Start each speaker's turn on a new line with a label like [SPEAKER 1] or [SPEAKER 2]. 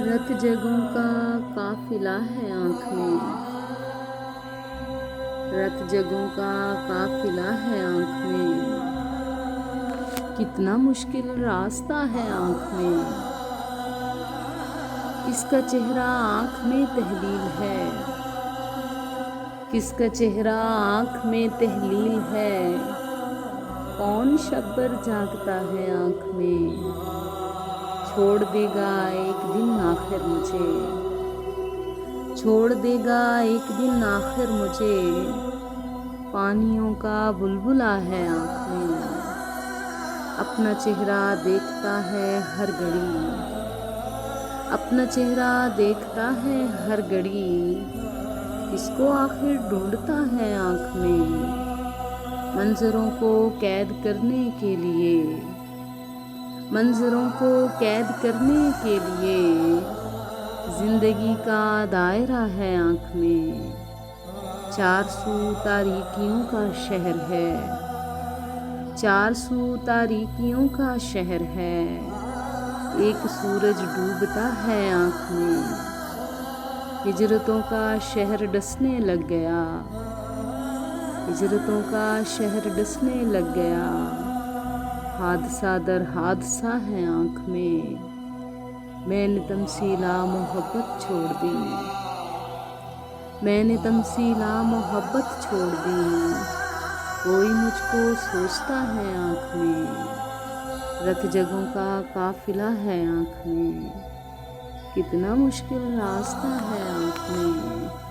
[SPEAKER 1] रत जगों का काफिला है आँख में, रत जगों का काफिला है आँख में। कितना मुश्किल रास्ता है आँख में, किसका चेहरा आँख में तहलील है, किसका चेहरा आँख में तहलील है। कौन शब्बर जागता है आँख में, छोड़ देगा एक दिन आखिर मुझे, छोड़ देगा एक दिन आखिर मुझे। पानियों का बुलबुला है आँख में, अपना चेहरा देखता है हर घड़ी, अपना चेहरा देखता है हर घड़ी। किसको आखिर ढूंढता है आँख में, मंजरों को कैद करने के लिए, मंजरों को कैद करने के लिए। जिंदगी का दायरा है आँख में, चार सू तारीकियों का शहर है, चार सू तारीकियों का शहर है। एक सूरज डूबता है आँख में, हिजरतों का शहर डसने लग गया, हिजरतों का शहर डसने लग गया। हादसा दर हादसा है आँख में, मैंने तमसीला मोहब्बत छोड़ दी, मैंने तमसीला मोहब्बत छोड़ दी। कोई मुझको सोचता है आँख में, रत जगों का काफिला है आँख में। कितना मुश्किल रास्ता है आँख में।